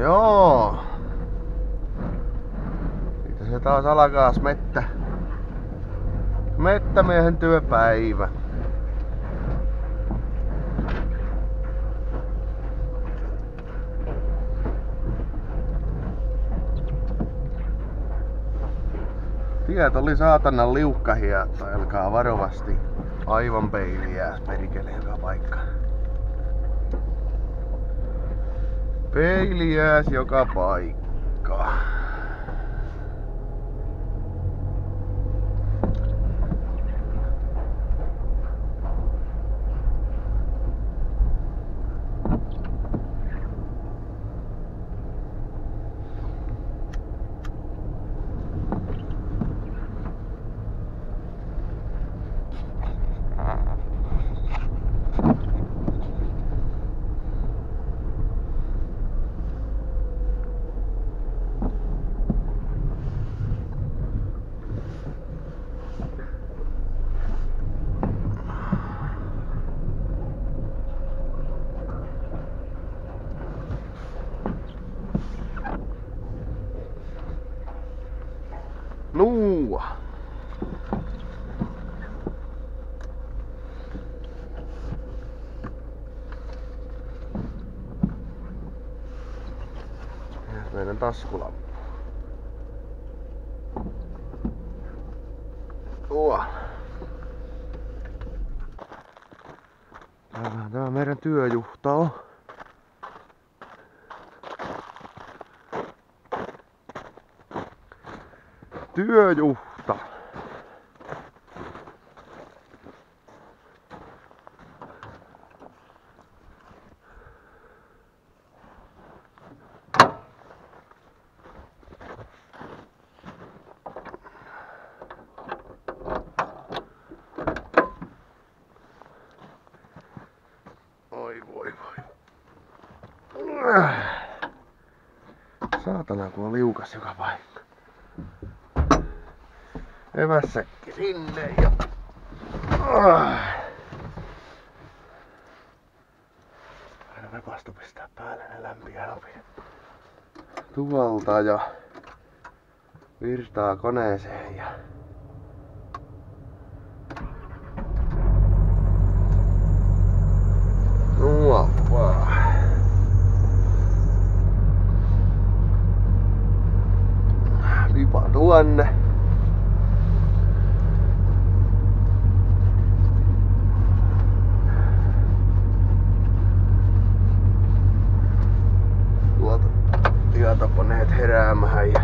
Joo. Siitä se taas alkaas mettämiehen työpäivä. Tiet oli saatanan liukkahia, ajelkaa varovasti. Aivan peiliä perikele joka paikka. Peiliääs joka paikka. Nuua. Meidän taskulamppu. Tuo. Täällähän tämä meidän työjuhta on. Työjuhta. Oi voi. Saatana kun on liukas joka paikka. Evässäkki sinne ja... Aina repastu pistää päälle ne lämpiä nopia. Tuolta ja... virtaa koneeseen ja... Nuoppaa. Pipa tuonne. Tuolta tietokoneet heräämähän ja...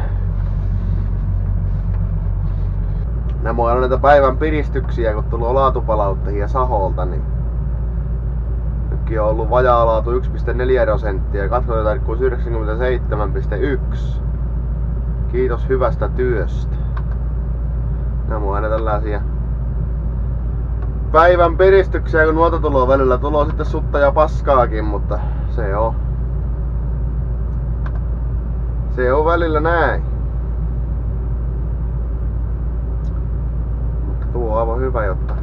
Nämä on näitä päivän piristyksiä, kun tullut laatupalauttajia Saholta, niin... Nytkin on ollut vajaa-laatu 1,4% ja katkotarkkuus 97,1. Kiitos hyvästä työstä. Nämä on aina tällaisia päivän piristyksiä, kun nuota tulee välillä. Tulee sitten sutta ja paskaakin, mutta se on välillä näin. Mutta tuo on aivan hyvä, jotta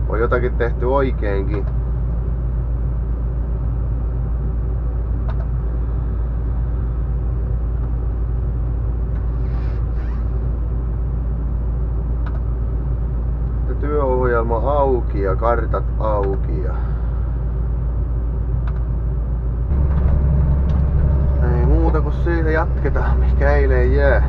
on jotakin tehty oikeinkin. Työohjelma auki ja kartat auki ja... Ei muuta kuin siitä jatketaan, mihinkä eilen jää.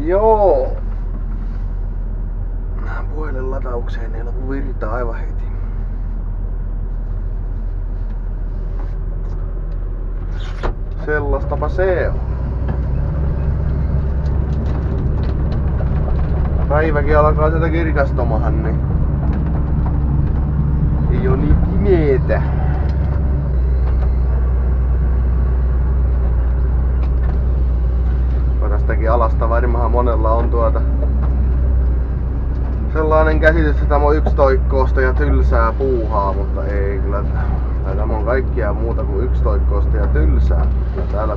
Joo. Puhelin lataukseen ei lopu virtaa aivan heti. Sellastapa se on. Päiväkin alkaa sieltä kirkastumahan, niin ei oo niin pimeetä. Tästäkin alasta varmaan monella on sellainen käsitys, että tämä on yksitoikkoista ja tylsää puuhaa, mutta ei kyllä. Tämä on kaikkia muuta kuin yksitoikkoista ja tylsää. Ja täällä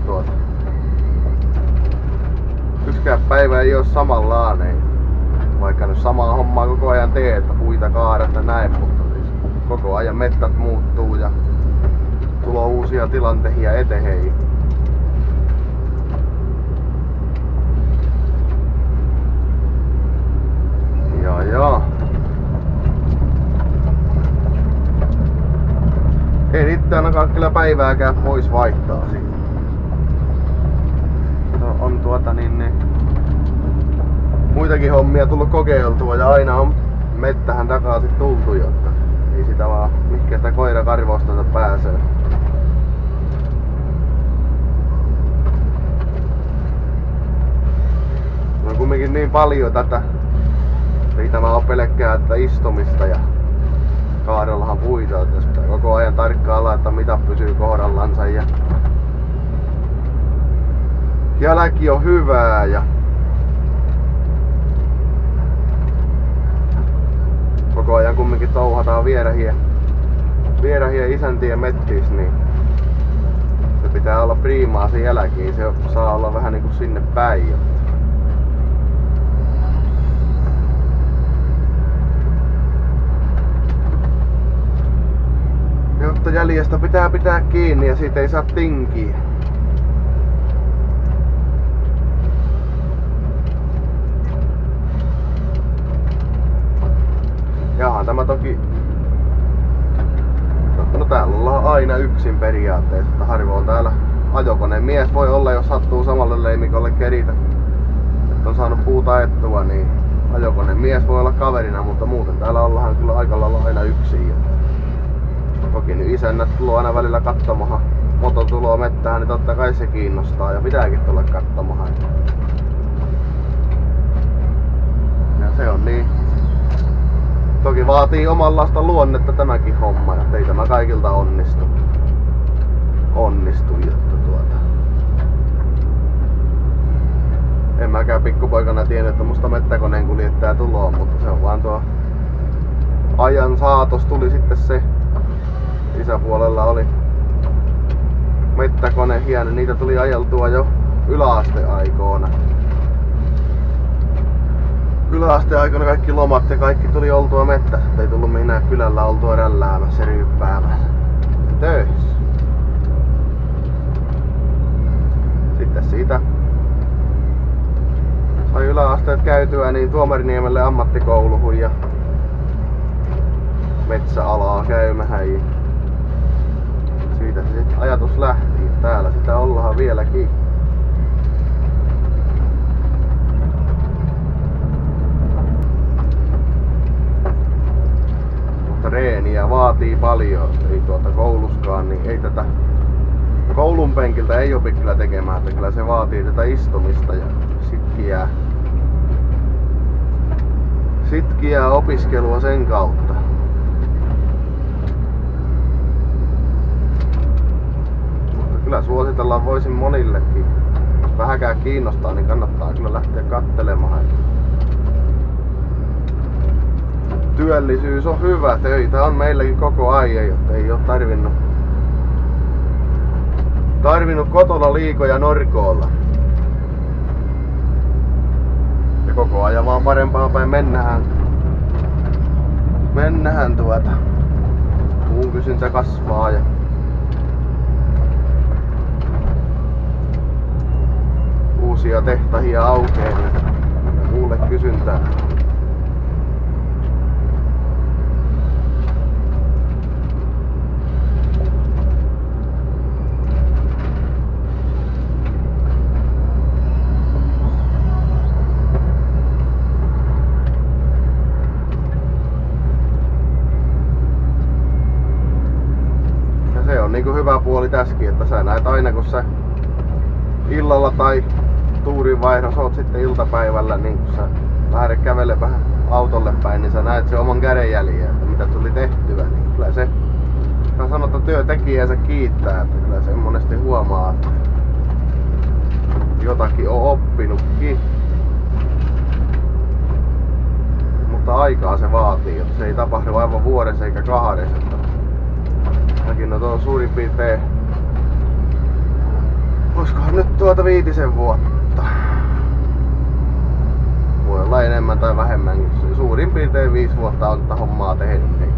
yksikään päivä ei oo samanlainen. Vaikka nyt samaa hommaa koko ajan teet, että puita kaadat ja näin, mutta siis koko ajan mettät muuttuu ja tulee uusia tilanteita eteen. Joo. Ei itse ainakaan kyllä päivääkään pois vaihtaa siitä. On muitakin hommia tullut kokeiltua ja aina on mettähän takaisin tultu, jotta ei sitä vaan mihinkä sitä koirakarvosta pääsee. No kumminkin niin paljon tätä. Ei tämä on pelkkää tätä istumista ja kaadellahan puita, että jos pitää koko ajan tarkkailla, että mitä pysyy kohdallansa ja jälki on hyvää ja koko ajan kumminkin touhataan vierähiä isäntien mettis, niin se pitää olla priimaa se jälki, se saa olla vähän niinku sinne päin. Jotta jäljestä pitää pitää kiinni ja siitä ei saa tinkiä. Jaha, tämä toki... No täällä ollaan aina yksin periaatteessa. Harvoin täällä ajokoneen mies voi olla, jos sattuu samalle leimikolle keritä. Että on saanut puuta ajettua, niin ajokoneen mies voi olla kaverina, mutta muuten täällä ollaan kyllä aika lailla aina yksin. Toki nyt isännät tuloo aina välillä katsomahan. Moto tuloo mettähän, niin totta kai se kiinnostaa ja pitääkin tulla katsomahan. Ja se on niin. Toki vaatii omanlaista luonnetta tämäkin homma, että ei tämä kaikilta onnistu. En mäkään pikkupoikana tiennyt, että musta mettäkoneen kuljettaja tuloo, mutta se on vaan tuo ajan saatos tuli sitten se. Isäpuolella oli mettäkone hieno, niitä tuli ajeltua jo yläasteaikoina. Yläasteaikoina kaikki lomat ja kaikki tuli oltua mettä. Ei tullut minä kylällä oltua rälläämässä, ryyppäämässä töissä. Sitten siitä sai yläasteet käytyä niin Tuomariniemelle ammattikouluhun ja metsäalaa käymähän. Siitä se sitten ajatus lähti. Täällä sitä ollaan vieläkin. Mutta reeniä vaatii paljon. Ei kouluskaan, niin ei tätä koulun penkiltä ei opi kyllä tekemään. Että kyllä se vaatii tätä istumista ja sitkiää opiskelua sen kautta. Kyllä suositellaan voisin monillekin. Jos vähäkään kiinnostaa, niin kannattaa kyllä lähteä katselemaan. Työllisyys on hyvä, töitä on meilläkin koko ajan, jotta ei ole tarvinnut kotona liikoja norkoolla. Ja koko ajan vaan parempaan päin mennään puun kysyntä kasvaa ja uusia tehtahia aukeaa ja muulle kysyntää. niinku hyvä puoli tässäkin, että sä näet aina kun sä illalla tai tuurin vaihdossa oot sitten iltapäivällä, niin kun sä lähdet kävelle vähän autolle päin, niin sä näet se oman kädenjäljen, että mitä tuli tehtyä, niin kyllä se sanotaan työntekijänsä kiittää, että kyllä se monesti huomaa, että jotakin on oppinutkin. Mutta aikaa se vaatii, että se ei tapahdu aivan vuodessa eikä kahdessa. Mäkin on tuon suurin piirtein, olisikohan nyt 5 vuotta. Voi olla enemmän tai vähemmänkin. Suurin piirtein 5 vuotta on tätä hommaa tehnyt. Niin.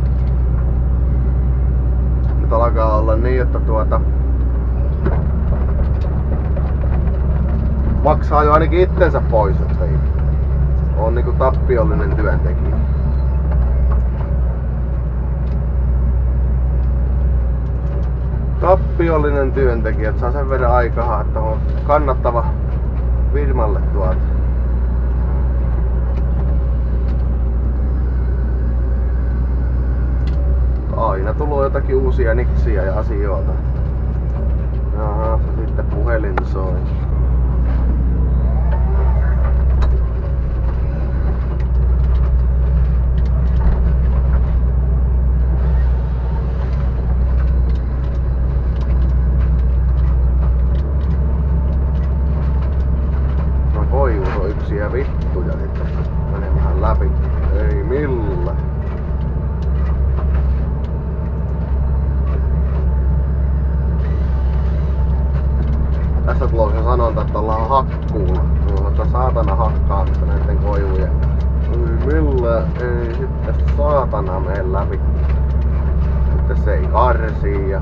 Nyt alkaa olla niin, että maksaa jo ainakin itsensä pois, että ei on niinku tappiollinen työntekijä. Tappiollinen työntekijä, että saa sen verran aikaa, että on kannattava firmalle Aina tulee jotakin uusia niksiä ja asioita. Jaha, sitten puhelin soi. Koivuroiksia vittuja sitten menee vähän läpi. Ei millään. Tässä tulee se sanonta, että ollaan hakkuulla. Tuolla saatana hakkaamista näiden koivujen. Ei millään, ei sitten saatana mene läpi. Sitten se ei karsii ja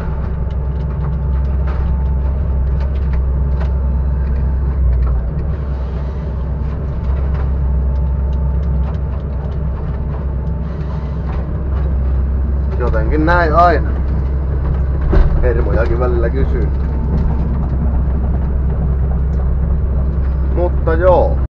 jotenkin näin aina. Hermojakin välillä kysyy. Mutta joo.